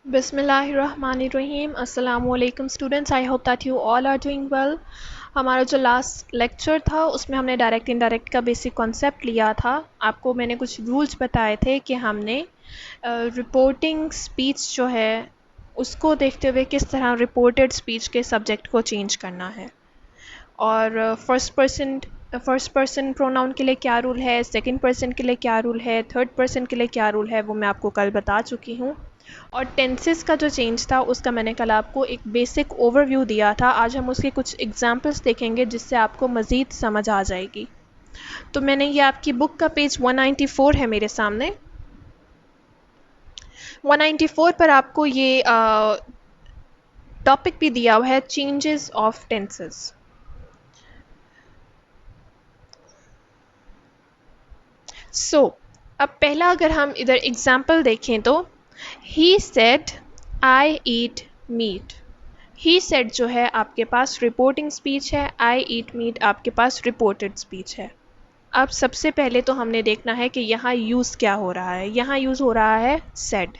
बिस्मिल्लाहिर्रहमानिर्रहीम अस्सलामुअलैकुम students, I hope that you all are doing well. हमारा जो लास्ट लेक्चर था उसमें हमने डायरेक्ट इनडायरेक्ट का बेसिक कॉन्सेप्ट लिया था। आपको मैंने कुछ रूल्स बताए थे कि हमने रिपोर्टिंग स्पीच जो है उसको देखते हुए किस तरह रिपोर्टेड स्पीच के सब्जेक्ट को चेंज करना है, और फर्स्ट पर्सन प्रोनाउन के लिए क्या रूल है, सेकंड पर्सन के लिए क्या रूल है, थर्ड पर्सन के लिए क्या रूल है, वो मैं आपको कल बता चुकी हूँ। और टेंसेस का जो चेंज था उसका मैंने कल आपको एक बेसिक ओवरव्यू दिया था। आज हम उसके कुछ एग्जांपल्स देखेंगे जिससे आपको मज़ीद समझ आ जाएगी। तो मैंने ये आपकी बुक का पेज 194 है मेरे सामने। 194 पर आपको ये टॉपिक भी दिया हुआ है, चेंजेस ऑफ टेंसेस। अब पहला अगर हम इधर एग्जाम्पल देखें तो he said I eat meat. He said जो है आपके पास रिपोर्टिंग स्पीच है, आई ईट मीट आपके पास रिपोर्टेड स्पीच है। अब सबसे पहले तो हमने देखना है कि यहाँ यूज़ क्या हो रहा है। यहाँ यूज़ हो रहा है सेड।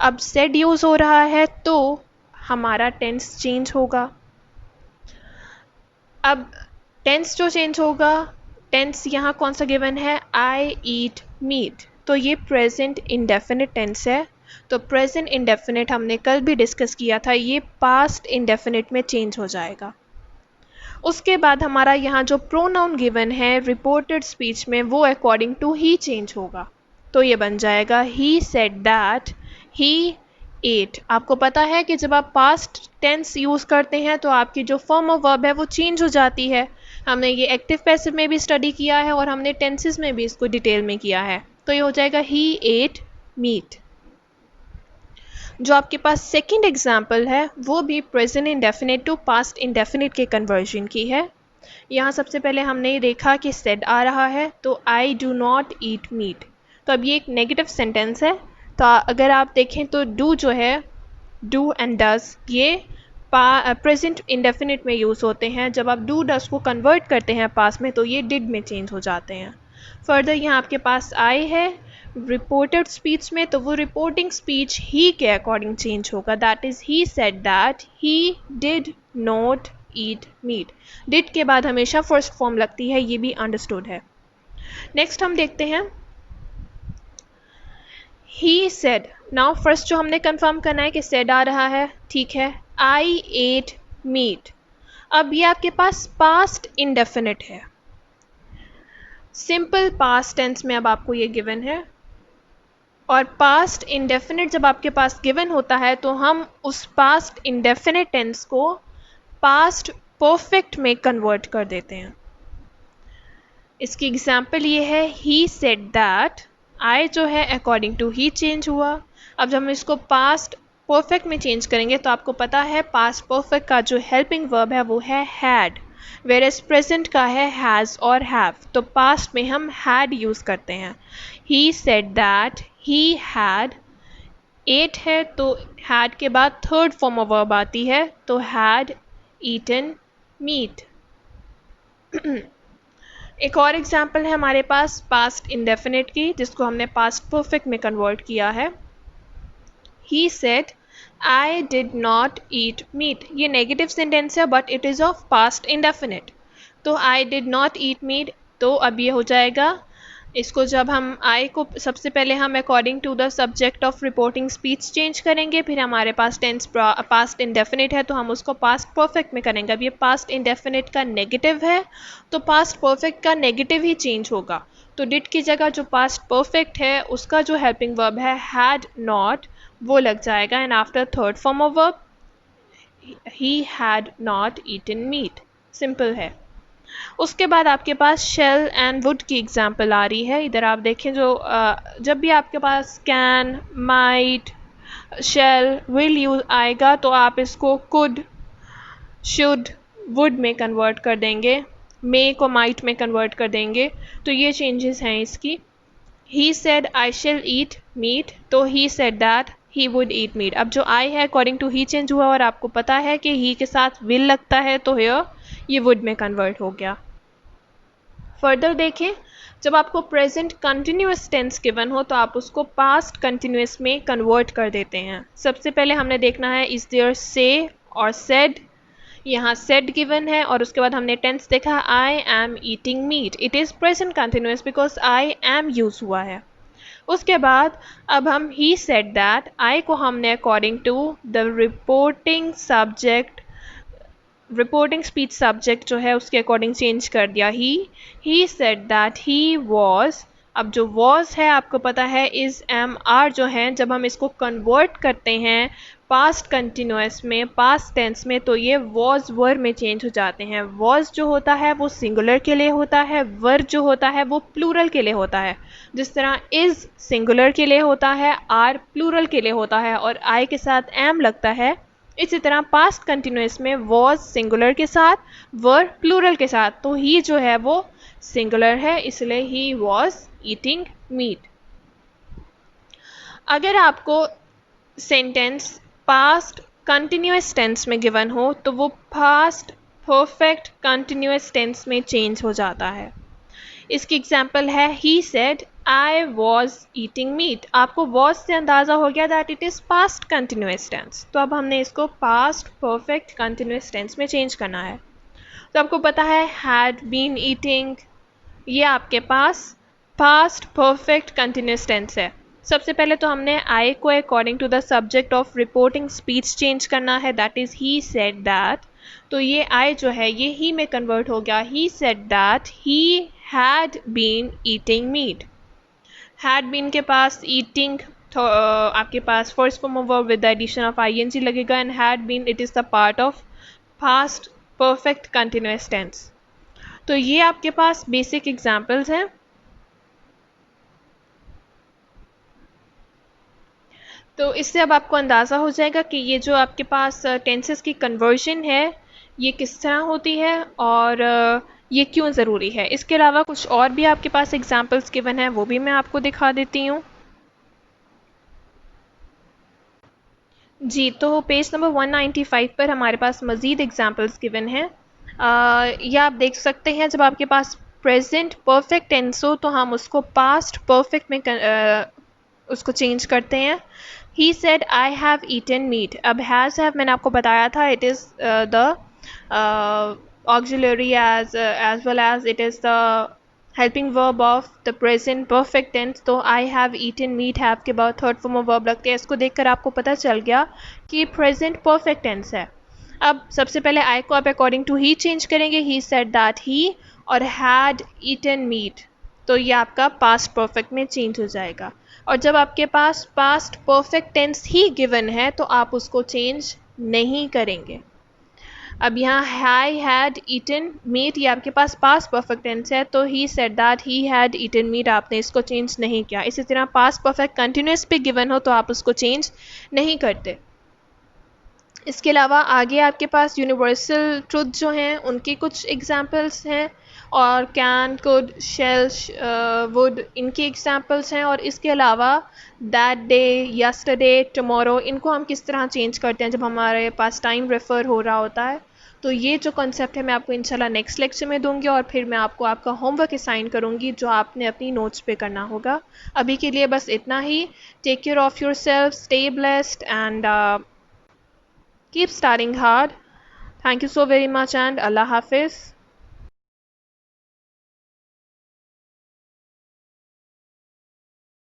अब सेड यूज़ हो रहा है तो हमारा टेंस चेंज होगा। अब टेंस जो चेंज होगा, टेंस यहाँ कौन सा गिवन है, आई ईट मीट, तो ये प्रेजेंट इंडेफिनिट टेंस है। तो प्रेजेंट इंडेफिनिट हमने कल भी डिस्कस किया था, ये पास्ट इंडेफिनिट में चेंज हो जाएगा। उसके बाद हमारा यहाँ जो प्रोनाउन गिवन है रिपोर्टेड स्पीच में, वो अकॉर्डिंग टू ही चेंज होगा। तो ये बन जाएगा he said that he ate. आपको पता है कि जब आप पास्ट टेंस यूज़ करते हैं तो आपकी जो फॉर्म ऑफ वर्ब है वो चेंज हो जाती है। हमने ये एक्टिव पैसिव में भी स्टडी किया है और हमने टेंसेस में भी इसको डिटेल में किया है। तो ये हो जाएगा ही एट मीट। जो आपके पास सेकंड एग्जाम्पल है वो भी present indefinite to past indefinite के कन्वर्जन की है। यहाँ सबसे पहले हमने देखा कि सेड आ रहा है तो I do not eat meat. तो अब ये एक नेगेटिव सेंटेंस है। तो अगर आप देखें तो डू जो है, डू एंड डज, ये प्रेजेंट इंडेफिनिट में यूज़ होते हैं। जब आप डू डज को कन्वर्ट करते हैं पास में तो ये डिड में चेंज हो जाते हैं। फर्दर यहाँ आपके पास आई है रिपोर्टेड स्पीच में, तो वो रिपोर्टिंग स्पीच ही के अकॉर्डिंग चेंज होगा। That is he said that he did not eat meet. Did के बाद हमेशा फर्स्ट फॉर्म लगती है, ये भी अंडरस्टूड है। नेक्स्ट हम देखते हैं ही सेड। नाउ फर्स्ट जो हमने कंफर्म करना है कि सेड आ रहा है, ठीक है। आई एट मीट। अब ये आपके पास पास्ट इंडेफिनिट है, सिंपल पास्ट टेंस में अब आपको ये गिवन है। और पास्ट इंडेफिनिट जब आपके पास गिवन होता है तो हम उस पास्ट इंडेफिनिट टेंस को पास्ट परफेक्ट में कन्वर्ट कर देते हैं। इसकी एग्जाम्पल ये है ही सेड दैट, आई जो है अकॉर्डिंग टू ही चेंज हुआ। अब जब हम इसको पास्ट परफेक्ट में चेंज करेंगे तो आपको पता है पास्ट परफेक्ट का जो हेल्पिंग वर्ब है वो है हैड, वेयर एज प्रेजेंट का है हैज़ और हैव। तो पास्ट में हम हैड यूज़ करते हैं। He said that he had ate है तो हैड के बाद थर्ड फॉर्म ऑफ वर्ब आती है, तो हैड ईटन मीट। एक और एग्जाम्पल है हमारे पास पास्ट इंडेफिनिट की, जिसको हमने पास्ट परफेक्ट में कन्वर्ट किया है। He said I did not eat meat. ये नेगेटिव सेंटेंस है but it is of past indefinite. तो I did not eat meat, तो अब ये हो जाएगा, इसको जब हम आई को सबसे पहले हम according to the subject of reporting speech change करेंगे, फिर हमारे पास टेंस पास्ट इंडेफिनिट है तो हम उसको पास्ट परफेक्ट में करेंगे। अब ये पास्ट इंडेफिनिट का नेगेटिव है तो पास्ट परफेक्ट का नेगेटिव ही चेंज होगा। तो डिड की जगह जो पास्ट परफेक्ट है उसका जो हेल्पिंग वर्ब है हैड नॉट, वो लग जाएगा and after third form of verb he had not eaten meat. Simple है। उसके बाद आपके पास शेल एंड वुड की एग्जाम्पल आ रही है। इधर आप देखें, जो जब भी आपके पास can, might, shall, will use आएगा तो आप इसको कुड, शुड, वुड में कन्वर्ट कर देंगे, मे को माइट में कन्वर्ट कर देंगे। तो ये चेंजेस हैं इसकी। He said I shall eat meat, तो he said that he would eat meat. अब जो आई है अकॉर्डिंग टू ही चेंज हुआ और आपको पता है कि ही के साथ विल लगता है तो हियर ये वुड में कन्वर्ट हो गया। फर्दर देखें, जब आपको प्रेजेंट कंटिन्यूस टेंस गिवन हो तो आप उसको पास्ट कंटिन्यूस में कन्वर्ट कर देते हैं। सबसे पहले हमने देखना है इज देयर से और सेड। यहाँ सेड गिवन है और उसके बाद हमने टेंस देखा I am eating meat, it is present continuous because I am use हुआ है। उसके बाद अब हम ही सेड दैट, आई को हमने according to the reporting speech subject जो है उसके अकॉर्डिंग चेंज कर दिया। He said that he was. अब जो वॉज है आपको पता है इज एम आर जो है, जब हम इसको कन्वर्ट करते हैं पास्ट कंटिन्यूस में, पास्ट टेंस में, तो ये वॉज वर में चेंज हो जाते हैं। वॉज जो होता है वो सिंगुलर के लिए होता है, वर जो होता है वो प्लूरल के लिए होता है। जिस तरह इज सिंगुलर के लिए होता है, आर प्लूरल के लिए होता है और आई के साथ एम लगता है, इसी तरह पास्ट कंटिन्यूस में वॉज सिंगुलर के साथ, वर प्लूरल के साथ, तो ही जो है वो सिंगुलर है, इसलिए ही वॉज ईटिंग मीट। अगर आपको सेंटेंस पास्ट कंटिन्यूस टेंस में गिवन हो तो वो पास्ट परफेक्ट कंटिन्यूस टेंस में चेंज हो जाता है। इसकी एग्जाम्पल है he said I was eating meat. आपको वॉज से अंदाज़ा हो गया that it is past continuous tense, तो अब हमने इसको पास्ट परफेक्ट कंटिन्यूस टेंस में चेंज करना है। तो आपको पता है हैड बीन ईटिंग, ये आपके पास पास्ट परफेक्ट कंटिन्यूस टेंस है। सबसे पहले तो हमने आई को according to the subject of reporting speech change करना है, that is he said that. तो ये आई जो है ये ही में कन्वर्ट हो गया, he said that he had been eating meat. Had been के पास ईटिंग तो आपके पास first form of verb with the addition of ING लगेगा, and had been it is the part of past perfect continuous tense. तो ये आपके पास basic examples हैं। तो इससे अब आपको अंदाज़ा हो जाएगा कि ये जो आपके पास टेंसेस की कन्वर्जन है ये किस तरह होती है और ये क्यों ज़रूरी है। इसके अलावा कुछ और भी आपके पास एग्जाम्पल्स गिवन है, वो भी मैं आपको दिखा देती हूँ। जी, तो पेज नंबर 195 पर हमारे पास मज़ीद एग्जाम्पल्स गिवन हैं। या आप देख सकते हैं जब आपके पास प्रेजेंट परफेक्ट टेंस हो तो हम उसको पास्ट परफेक्ट में उसको चेंज करते हैं। He said I have eaten meat. अब हैज़ हैव मैंने आपको बताया था it is the auxiliary as well as it is the helping verb of the present perfect tense. तो I have eaten meat, have के बाद थर्ड फॉर्म ऑफ वर्ब लगते हैं। इसको देखकर आपको पता चल गया कि प्रेजेंट परफेक्ट टेंस है। अब सबसे पहले आई को आप अकॉर्डिंग टू ही चेंज करेंगे, ही सेड दैट ही, और हैड ईटन मीट, तो ये आपका पास्ट परफेक्ट में चेंज हो जाएगा। और जब आपके पास पास्ट परफेक्ट टेंस ही गिवन है तो आप उसको चेंज नहीं करेंगे। अब यहाँ आई हैड ईटन मीट, ये आपके पास पास्ट परफेक्ट टेंस है, तो he said that he had eaten meat, आपने इसको चेंज नहीं किया। इसी तरह पास्ट परफेक्ट कंटिन्यूस पे गिवन हो तो आप उसको चेंज नहीं करते। इसके अलावा आगे आपके पास यूनिवर्सल ट्रुथ जो हैं उनकी कुछ एग्जांपल्स हैं, और कैन, कुड, शेल, वुड, इनकी एग्जांपल्स हैं। और इसके अलावा दैट डे, यस्टरडे, टुमारो, इनको हम किस तरह चेंज करते हैं जब हमारे पास टाइम रेफ़र हो रहा होता है। तो ये जो कॉन्सेप्ट है मैं आपको इंशाल्लाह नेक्स्ट लेक्चर में दूंगी, और फिर मैं आपको आपका होमवर्क असाइन करूंगी जो आपने अपनी नोट्स पे करना होगा। अभी के लिए बस इतना ही। Take care of yourself, stay blessed and keep studying hard. Thank you so very much and Allah Hafiz.